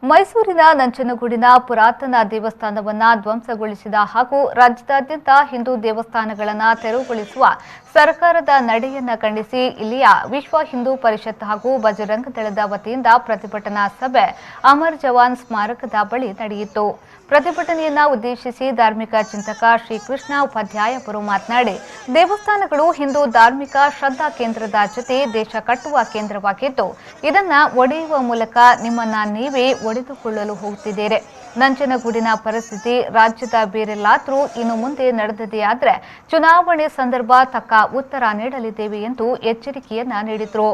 ಮೈಸೂರಿನ ನಂಜನಗೂಡಿನ ಪುರಾತನ ದೇವಸ್ಥಾನವನ್ನ ಧ್ವಂಸಗೊಳಿಸಿದ ಹಾಗೂ ರಾಜ್ಯದಾದ್ಯಂತ ಹಿಂದೂ ದೇವಸ್ಥಾನಗಳನ್ನು ತೆರವುಗೊಳಿಸುವ ಸರ್ಕಾರದ ನಡೆಯನ್ನ ಖಂಡಿಸಿ ಇಲ್ಲಿಯ ವಿಶ್ವ ಹಿಂದೂ ಪರಿಷತ್ ಹಾಗೂ ಬಜರಂಗ ದಳದ ವತಿಯಿಂದ ಪ್ರತಿಭಟನಾ ಸಭೆ ಅಮರ್ ಜವಾನ್ ಸ್ಮಾರಕದ ಬಳಿ ನಡೆಯಿತು. ಪ್ರತಿಭಟನೆಯನ್ನ ಉದ್ದೇಶಿಸಿ ಧಾರ್ಮಿಕ ಚಿಂತಕ ಶ್ರೀಕೃಷ್ಣ ಉಪಾಧ್ಯಾಯ ಅವರು ಮಾತನಾಡಿ, ದೇವಸ್ಥಾನಗಳು ಹಿಂದೂ ಧಾರ್ಮಿಕ ಶ್ರದ್ಧಾ ಕೇಂದ್ರದ ಜೊತೆ ದೇಶ ಕಟ್ಟುವ ಕೇಂದ್ರವಾಗಿದ್ದು, ಇದನ್ನ ಒಡೆಯುವ ಮೂಲಕ ನಿಮ್ಮನ್ನ ನೀವೇ ಒಡೆದುಕೊಳ್ಳಲು ಹೋಗುತ್ತಿದ್ದೀರಿ. ನಂಜನಗೂಡಿನ ಪರಿಸ್ಥಿತಿ ರಾಜ್ಯದ ಬೇರೆಲ್ಲಾದರೂ ಇನ್ನು ಮುಂದೆ ನಡೆದಿದೆ ಆದರೆ ಚುನಾವಣೆ ಸಂದರ್ಭ ತಕ್ಕ ಉತ್ತರ ನೀಡಲಿದ್ದೇವೆ ಎಂದು ಎಚ್ಚರಿಕೆಯನ್ನ ನೀಡಿದರು.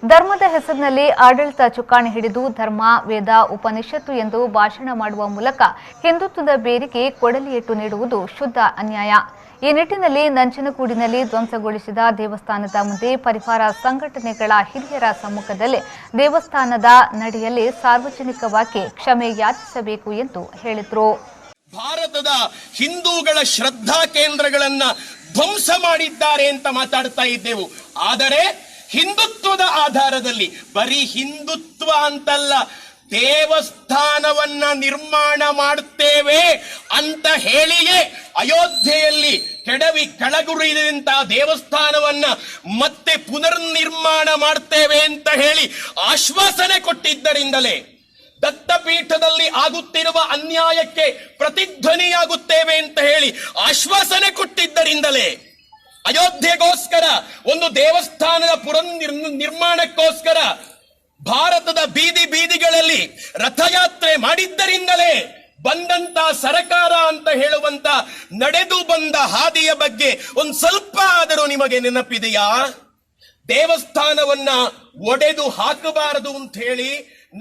ಧರ್ಮದ ಹೆಸರಿನಲ್ಲಿ ಆಡಳಿತ ಚುಕ್ಕಾಣಿ ಹಿಡಿದು ಧರ್ಮ, ವೇದ, ಉಪನಿಷತ್ತು ಎಂದು ಭಾಷಣ ಮಾಡುವ ಮೂಲಕ ಹಿಂದುತ್ವದ ಬೇರಿಗೆ ಕೊಡಲಿಯೇಟು ನೀಡುವುದು ಶುದ್ಧ ಅನ್ಯಾಯ. ಈ ನಿಟ್ಟಿನಲ್ಲಿ ನಂಜನಗೂಡಿನಲ್ಲಿ ಧ್ವಂಸಗೊಳಿಸಿದ ದೇವಸ್ಥಾನದ ಮುಂದೆ ಪರಿವಾರ ಸಂಘಟನೆಗಳ ಹಿರಿಯರ ಸಮ್ಮುಖದಲ್ಲಿ ದೇವಸ್ಥಾನದ ನಡೆಯಲ್ಲಿ ಸಾರ್ವಜನಿಕವಾಗಿ ಕ್ಷಮೆ ಯಾಚಿಸಬೇಕು ಎಂದು ಹೇಳಿದರು. ಭಾರತದ ಹಿಂದೂಗಳ ಶ್ರದ್ಧಾ ಕೇಂದ್ರಗಳನ್ನ ಧ್ವಂಸ ಮಾಡಿದ್ದಾರೆ ಅಂತ ಮಾತಾಡ್ತಾ ಇದ್ದೆವು. ಆದರೆ ಹಿಂದುತ್ವದ ಆಧಾರದಲ್ಲಿ ಬರೀ ಹಿಂದುತ್ವ ಅಂತಲ್ಲ, ದೇವಸ್ಥಾನವನ್ನ ನಿರ್ಮಾಣ ಮಾಡುತ್ತೇವೆ ಅಂತ ಹೇಳಿಯೇ ಅಯೋಧ್ಯೆಯಲ್ಲಿ ಕೆಡವಿ ಕೆಳಗುರಿದಂತಹ ದೇವಸ್ಥಾನವನ್ನ ಮತ್ತೆ ಪುನರ್ ನಿರ್ಮಾಣ ಮಾಡ್ತೇವೆ ಅಂತ ಹೇಳಿ ಆಶ್ವಾಸನೆ ಕೊಟ್ಟಿದ್ದರಿಂದಲೇ, ದತ್ತಪೀಠದಲ್ಲಿ ಆಗುತ್ತಿರುವ ಅನ್ಯಾಯಕ್ಕೆ ಪ್ರತಿಧ್ವನಿಯಾಗುತ್ತೇವೆ ಅಂತ ಹೇಳಿ ಆಶ್ವಾಸನೆ ಕೊಟ್ಟಿದ್ದರಿಂದಲೇ, ಅಯೋಧ್ಯೆಗೋಸ್ಕರ ಒಂದು ದೇವಸ್ಥಾನದ ನಿರ್ಮಾಣಕ್ಕೋಸ್ಕರ ಭಾರತದ ಬೀದಿ ಬೀದಿಗಳಲ್ಲಿ ರಥಯಾತ್ರೆ ಮಾಡಿದ್ದರಿಂದಲೇ ಬಂದಂತ ಸರಕಾರ ಅಂತ ಹೇಳುವಂತ ನಡೆದು ಬಂದ ಹಾದಿಯ ಬಗ್ಗೆ ಒಂದು ಸ್ವಲ್ಪ ಆದರೂ ನಿಮಗೆ ನೆನಪಿದೆಯಾ? ದೇವಸ್ಥಾನವನ್ನ ಒಡೆದು ಹಾಕಬಾರದು ಅಂತ ಹೇಳಿ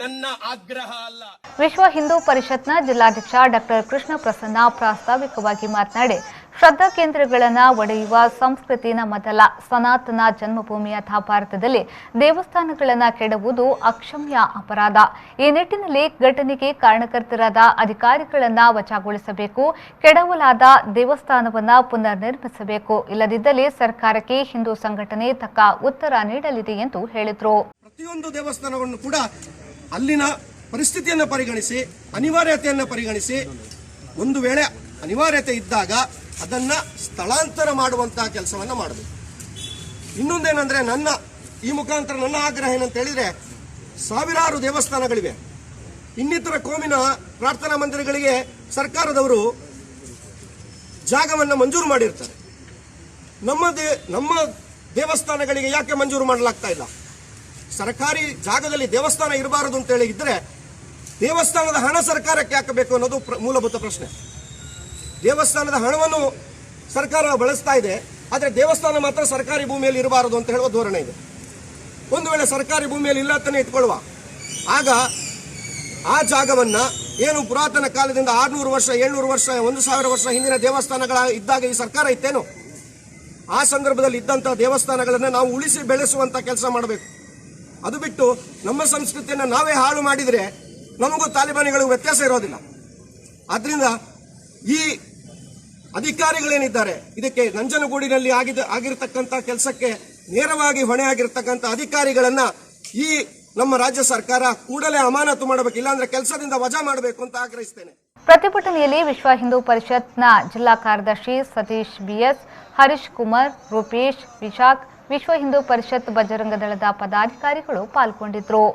ನನ್ನ ಆಗ್ರಹ ಅಲ್ಲ. ವಿಶ್ವ ಹಿಂದೂ ಪರಿಷತ್ನ ಜಿಲ್ಲಾಧ್ಯಕ್ಷ ಡಾಕ್ಟರ್ ಕೃಷ್ಣ ಪ್ರಸನ್ನ ಪ್ರಾಸ್ತಾವಿಕವಾಗಿ ಮಾತನಾಡಿ, ಶ್ರದ್ಧಾ ಕೇಂದ್ರಗಳನ್ನು ಒಡೆಯುವ ಸಂಸ್ಕೃತಿ ನಮ್ಮದಲ್ಲ. ಸನಾತನ ಜನ್ಮಭೂಮಿಯ ಭಾರತದಲ್ಲಿ ದೇವಸ್ಥಾನಗಳನ್ನು ಕೆಡವುವುದು ಅಕ್ಷಮ್ಯ ಅಪರಾಧ. ಈ ನಿಟ್ಟಿನಲ್ಲಿ ಘಟನೆಗೆ ಕಾರಣಕರ್ತರಾದ ಅಧಿಕಾರಿಗಳನ್ನು ವಜಾಗೊಳಿಸಬೇಕು, ಕೆಡವಲಾದ ದೇವಸ್ಥಾನವನ್ನು ಪುನರ್ ನಿರ್ಮಿಸಬೇಕು. ಇಲ್ಲದಿದ್ದಲ್ಲಿ ಸರ್ಕಾರಕ್ಕೆ ಹಿಂದೂ ಸಂಘಟನೆ ತಕ್ಕ ಉತ್ತರ ನೀಡಲಿದೆ ಎಂದು ಹೇಳಿದರು. ಪ್ರತಿಯೊಂದು ದೇವಸ್ಥಾನವನ್ನು ಕೂಡ ಅಲ್ಲಿನ ಪರಿಸ್ಥಿತಿಯನ್ನು ಪರಿಗಣಿಸಿ, ಅನಿವಾರ್ಯತೆಯನ್ನು ಪರಿಗಣಿಸಿ, ಒಂದು ವೇಳೆ ಅನಿವಾರ್ಯತೆ ಇದ್ದಾಗ ಅದನ್ನ ಸ್ಥಳಾಂತರ ಮಾಡುವಂತಹ ಕೆಲಸವನ್ನ ಮಾಡಬೇಕು. ಇನ್ನೊಂದೇನಂದ್ರೆ ಈ ಮುಖಾಂತರ ನನ್ನ ಆಗ್ರಹ ಏನಂತ ಹೇಳಿದ್ರೆ, ಸಾವಿರಾರು ದೇವಸ್ಥಾನಗಳಿವೆ, ಇನ್ನಿತರ ಕೋಮಿನ ಪ್ರಾರ್ಥನಾ ಮಂದಿರಗಳಿಗೆ ಸರ್ಕಾರದವರು ಜಾಗವನ್ನ ಮಂಜೂರು ಮಾಡಿರ್ತಾರೆ. ನಮ್ಮ ದೇವಸ್ಥಾನಗಳಿಗೆ ಯಾಕೆ ಮಂಜೂರು ಮಾಡಲಾಗ್ತಾ ಇಲ್ಲ? ಸರ್ಕಾರಿ ಜಾಗದಲ್ಲಿ ದೇವಸ್ಥಾನ ಇರಬಾರದು ಅಂತ ಹೇಳಿ ಇದ್ರೆ ದೇವಸ್ಥಾನದ ಹಣ ಸರ್ಕಾರಕ್ಕೆ ಹಾಕಬೇಕು ಅನ್ನೋದು ಮೂಲಭೂತ ಪ್ರಶ್ನೆ. ದೇವಸ್ಥಾನದ ಹಣವನ್ನು ಸರ್ಕಾರ ಬಳಸ್ತಾ ಇದೆ, ಆದರೆ ದೇವಸ್ಥಾನ ಮಾತ್ರ ಸರ್ಕಾರಿ ಭೂಮಿಯಲ್ಲಿ ಇರಬಾರದು ಅಂತ ಹೇಳುವ ಧೋರಣೆ ಇದೆ. ಒಂದು ವೇಳೆ ಸರ್ಕಾರಿ ಭೂಮಿಯಲ್ಲಿ ಇಲ್ಲ ಅಂತಾನೆ ಇಟ್ಕೊಳ್ಳುವ, ಆಗ ಆ ಜಾಗವನ್ನ ಏನು ಪುರಾತನ ಕಾಲದಿಂದ 600 ವರ್ಷ 700 ವರ್ಷ 1000 ವರ್ಷ ಹಿಂದಿನ ದೇವಸ್ಥಾನಗಳ ಇದ್ದಾಗ ಈ ಸರ್ಕಾರ ಇತ್ತೇನು? ಆ ಸಂದರ್ಭದಲ್ಲಿ ಇದ್ದಂತಹ ದೇವಸ್ಥಾನಗಳನ್ನು ನಾವು ಉಳಿಸಿ ಬೆಳೆಸುವಂತ ಕೆಲಸ ಮಾಡಬೇಕು. ಅದು ಬಿಟ್ಟು ನಮ್ಮ ಸಂಸ್ಕೃತಿಯನ್ನು ನಾವೇ ಹಾಳು ಮಾಡಿದ್ರೆ ನಮಗೂ ತಾಲಿಬಾನಿಗಳಿಗೂ ವ್ಯತ್ಯಾಸ ಇರೋದಿಲ್ಲ. ಆದ್ರಿಂದ ಈ ಅಧಿಕಾರಿಗಳೇನಿದ್ದಾರೆ, ಇದಕ್ಕೆ ನಂಜನಗೂಡಿನಲ್ಲಿ ಆಗಿರತಕ್ಕಂಥ ಕೆಲಸಕ್ಕೆ ನೇರವಾಗಿ ಹೊಣೆ ಆಗಿರತಕ್ಕಂಥ ಅಧಿಕಾರಿಗಳನ್ನ ಈ ನಮ್ಮ ರಾಜ್ಯ ಸರ್ಕಾರ ಕೂಡಲೇ ಅಮಾನತು ಮಾಡಬೇಕು, ಇಲ್ಲಾಂದ್ರೆ ಕೆಲಸದಿಂದ ವಜಾ ಮಾಡಬೇಕು ಅಂತ ಆಗ್ರಹಿಸ್ತೇನೆ. ಪ್ರತಿಭಟನೆಯಲ್ಲಿ ವಿಶ್ವ ಹಿಂದೂ ಪರಿಷತ್ನ ಜಿಲ್ಲಾ ಕಾರ್ಯದರ್ಶಿ ಸತೀಶ್ ಬಿಎಸ್, ಹರೀಶ್ ಕುಮಾರ್, ರೂಪೇಶ್, ವಿಶಾಖ್, ವಿಶ್ವ ಹಿಂದೂ ಪರಿಷತ್ ಬಜರಂಗ ದಳದ ಪದಾಧಿಕಾರಿಗಳು ಪಾಲ್ಗೊಂಡಿದ್ದರು.